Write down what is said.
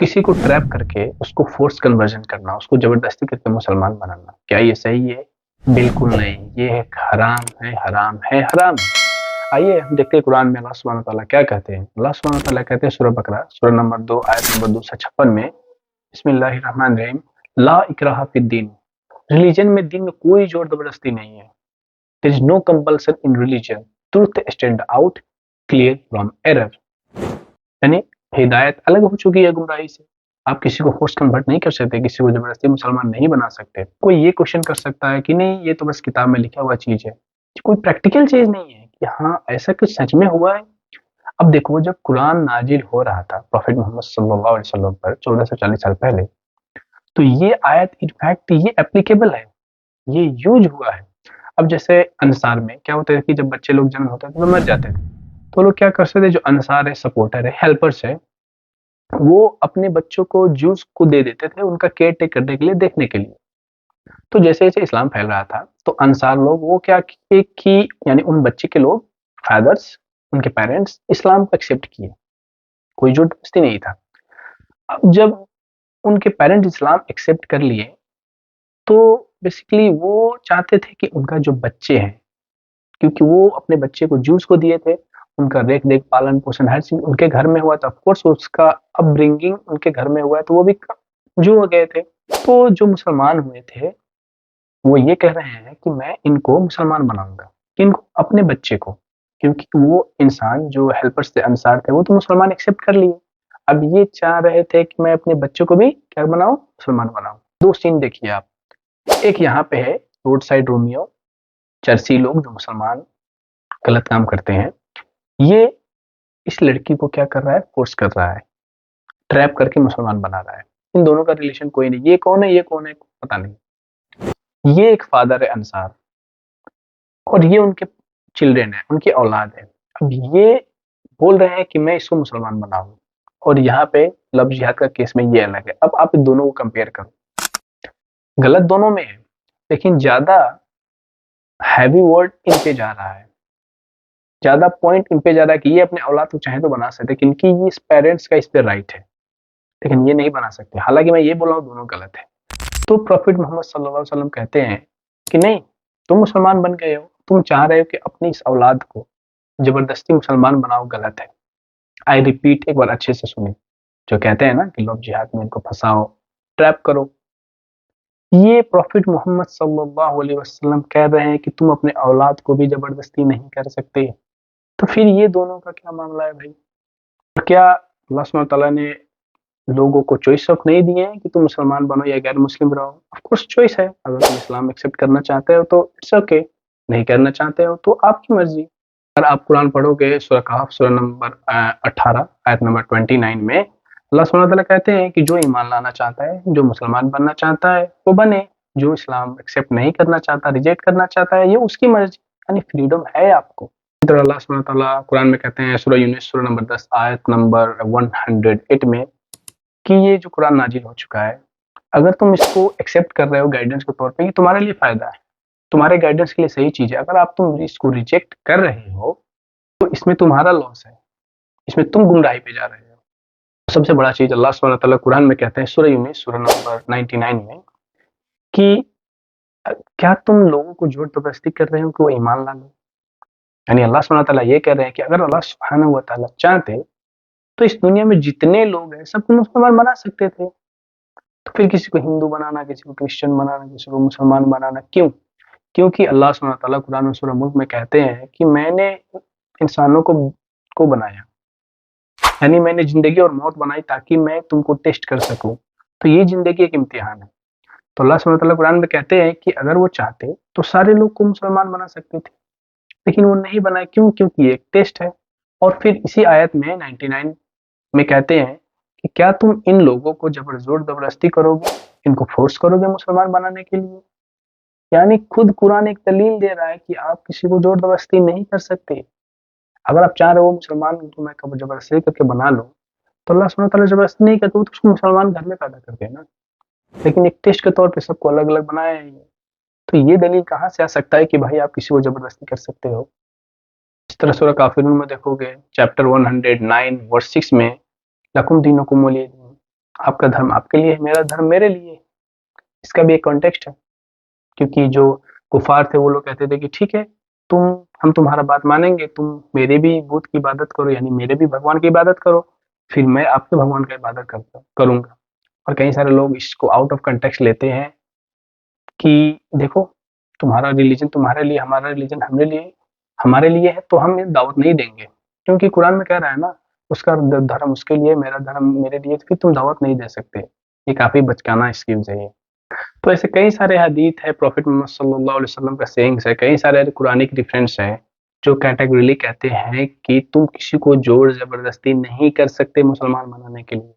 किसी को ट्रैप करके उसको फोर्स कन्वर्जन करना, उसको जबरदस्ती करके मुसलमान बनाना, क्या ये सही है? बिल्कुल नहीं, ये एक हराम है, हराम है, हराम है। आइए हम देखते हैं कुरान में अल्लाह सुब्हानहू व तआला क्या कहते हैं। अल्लाह सुब्हानहू व तआला कहते हैं सूरह बकरा सूरह नंबर 2 आयत नंबर 256 में, बिस्मिल्लाहिर्रहमानिर्रहीम, ला इकराहा फिद्दीन, रिलीजन में, दिन में कोई जोर जबरदस्ती नहीं है। There is no compulsion in religion, truth stand out clear from error. यानी हिदायत अलग हो चुकी है गुमराही से। आप किसी को फोर्स कन्वर्ट नहीं कर सकते, किसी को जबरदस्ती मुसलमान नहीं बना सकते। कोई ये क्वेश्चन कर सकता है कि नहीं ये तो बस किताब में लिखा हुआ चीज है, कोई प्रैक्टिकल चीज नहीं है कि हाँ ऐसा कुछ सच में हुआ है। अब देखो, जब कुरान नाजिल हो रहा था प्रॉफेट मोहम्मद सल्लल्लाहु अलैहि वसल्लम पर 1440 साल पहले, तो ये आयत इनफैक्ट ये एप्लीकेबल है, ये यूज हुआ है। अब जैसे अंसार में क्या होता है कि जब बच्चे लोग जन्म होते थे तो मर जाते थे, तो लोग क्या करते थे, जो अंसार है, सपोर्टर है, हेल्पर्स है, वो अपने बच्चों को जूस को दे देते थे उनका केयर टेक करने के लिए, देखने के लिए। तो जैसे जैसे इस्लाम फैल रहा था तो अंसार लोग वो क्या किए कि यानी उन बच्चे के लोग, फादर्स, उनके पेरेंट्स इस्लाम को एक्सेप्ट किए, कोई जोर जबरदस्ती नहीं था। अब जब उनके पेरेंट्स इस्लाम एक्सेप्ट कर लिए तो बेसिकली वो चाहते थे कि उनका जो बच्चे हैं, क्योंकि वो अपने बच्चे को जूस को दिए थे, उनका रेख देख पालन पोषण हर चीज उनके घर में हुआ था, ऑफकोर्स उसका अपब्रिंगिंग उनके घर में हुआ है, तो वो भी जू हो गए थे। तो जो मुसलमान हुए थे वो ये कह रहे हैं कि मैं इनको मुसलमान बनाऊंगा, इनको अपने बच्चे को, क्योंकि वो इंसान जो हेल्पर्स थे, अंसार थे, वो तो मुसलमान एक्सेप्ट कर लिए। अब ये चाह रहे थे कि मैं अपने बच्चे को भी क्या बनाऊं, मुसलमान बनाऊं। दो सीन देखिए आप, एक यहाँ पे है रोड साइड रोमियो, चर्ची लोग जो मुसलमान गलत काम करते हैं, ये इस लड़की को क्या कर रहा है, फोर्स कर रहा है, ट्रैप करके मुसलमान बना रहा है। इन दोनों का रिलेशन कोई नहीं, ये कौन है ये कौन है पता नहीं। ये एक फादर है अंसार और ये उनके चिल्ड्रेन है, उनकी औलाद है। अब ये बोल रहे हैं कि मैं इसको मुसलमान बनाऊं, और यहाँ पे लव जिहाद का केस में ये अलग है। अब आप इन दोनों को कंपेयर करो, गलत दोनों में है, लेकिन ज्यादा हैवी वर्ड इन पे जा रहा है, ज्यादा पॉइंट इन पे जा रहा है कि ये अपने औलाद को चाहे तो बना सकते, क्योंकि ये इस पेरेंट्स का इस पे राइट है, लेकिन ये नहीं बना सकते। हालांकि मैं ये बोल रहा हूँ दोनों गलत है। तो प्रॉफिट मोहम्मद सल्लल्लाहु अलैहि वसल्लम कहते हैं कि नहीं, तुम मुसलमान बन गए हो, तुम चाह रहे हो कि अपनी इस औलाद को जबरदस्ती मुसलमान बनाओ, गलत है। आई रिपीट, एक बार अच्छे से सुने, जो कहते हैं ना कि लव जिहाद में इनको फंसाओ, ट्रैप करो, ये प्रॉफिट मोहम्मद सल्लल्लाहु अलैहि वसल्लम कह रहे हैं कि तुम अपने औलाद को भी जबरदस्ती नहीं कर सकते। तो फिर ये दोनों का क्या मामला है भाई? और क्या अल्लाह सुब्हानहू व तआला ने लोगों को चॉइस ऑफ नहीं दिए हैं कि तुम मुसलमान बनो या गैर मुस्लिम रहो? ऑफ कोर्स चॉइस है, अगर तुम इस्लाम एक्सेप्ट करना चाहते हो तो इट्स ओके, नहीं करना चाहते हो तो आपकी मर्जी। अगर आप कुरान पढ़ोगे सूरह कहफ सूरह नंबर 18 आयत नंबर 29 में अल्लाह सुब्हानहू व तआला कहते हैं कि जो ईमान लाना चाहता है, जो मुसलमान बनना चाहता है वो बने, जो इस्लाम एक्सेप्ट नहीं करना चाहता, रिजेक्ट करना चाहता है, ये उसकी मर्जी, यानी फ्रीडम है आपको। इसी तरह अल्लाह सुब्हानहू व तआला कुरान में कहते हैं सूरह यूनुस सूरह नंबर 10 आयत नंबर 108 में कि ये जो कुरान नाजिल हो चुका है, अगर तुम इसको एक्सेप्ट कर रहे हो गाइडेंस के तौर पे, ये तुम्हारे लिए फायदा है, तुम्हारे गाइडेंस के लिए सही चीज है। अगर आप तुम इसको रिजेक्ट कर रहे हो तो इसमें तुम्हारा लॉस है, इसमें तुम गुमराही पे जा रहे हो। सबसे बड़ा चीज अल्लाह सुब्हानहू व तआला कुरान में कहते हैं सूरह यूनुस सूरह नंबर 99 में कि क्या तुम लोगों को जोर जबरदस्ती कर रहे हो कि वो ईमान ला लो? यानी अल्लाह सुब्हानहू व तआला ये कह रहे हैं कि अगर अल्लाह सुब्हानहू व तआला चाहते तो इस दुनिया में जितने लोग हैं सबको मुसलमान बना सकते थे। तो फिर किसी को हिंदू बनाना, किसी को क्रिश्चियन बनाना, किसी को मुसलमान बनाना क्यों? क्योंकि अल्लाह सुब्हानहू व तआला कुरान में सूरह मुल्क में कहते हैं कि मैंने इंसानों को बनाया, यानी मैंने जिंदगी और मौत बनाई ताकि मैं तुमको टेस्ट कर सकूं। तो ये जिंदगी एक इम्तिहान है। तो अल्लाह सुब्हानहू व तआला कुरान में कहते हैं कि अगर वो चाहते तो सारे लोग को मुसलमान बना सकते थे, लेकिन वो नहीं बनाए। क्यों? क्योंकि ये एक टेस्ट है। और फिर इसी आयत में 99 में कहते हैं कि क्या तुम इन लोगों को जोर जबरदस्ती करोगे, इनको फोर्स करोगे मुसलमान बनाने के लिए? यानी खुद कुरान एक दलील दे रहा है कि आप किसी को जोर जबरदस्ती नहीं कर सकते। अगर आप चाह रहे हो मुसलमान तो मैं कब जबरदस्ती करके बना लो, तो अल्लाह सुब्हानहू व तआला जबरदस्ती नहीं करते, वो तो उसको मुसलमान घर में पैदा करते हैं ना। लेकिन एक टेस्ट के तौर पे सबको अलग अलग बनाया है ये। तो ये दलील कहाँ से आ सकता है कि भाई आप किसी को जबरदस्ती कर सकते हो? इस तरह सूरह काफिरून में देखोगे चैप्टर 109 वर्स 6 में लकुम दीनुकुम वलिय दीन, आपका धर्म आपके लिए है, मेरा धर्म मेरे लिए है। इसका भी एक कॉन्टेक्स्ट है, क्योंकि जो कुफार थे वो लोग कहते थे कि ठीक है, तुम हम तुम्हारा बात मानेंगे, तुम मेरे भी बुत की इबादत करो, यानी मेरे भी भगवान की इबादत करो, फिर मैं आपके भगवान का इबादत करूंगा। और कई सारे लोग इसको आउट ऑफ कंटेक्स्ट लेते हैं कि देखो, तुम्हारा रिलीजन तुम्हारे लिए, हमारा रिलीजन हमारे लिए है, तो हम ये दावत नहीं देंगे, क्योंकि कुरान में कह रहा है ना, उसका धर्म उसके लिए, मेरा धर्म मेरे लिए, तो फिर तुम दावत नहीं दे सकते। ये काफी बचकाना स्कीम्स है ये। तो ऐसे कई सारे हदीस है, प्रॉफिट मोहम्मद सल्लल्लाहु अलैहि वसल्लम का सेइंग्स है, कई सारे कुरानिक रेफरेंस है, जो कैटेगोरिकली कहते हैं कि तुम किसी को जोर जबरदस्ती नहीं कर सकते मुसलमान बनाने के लिए।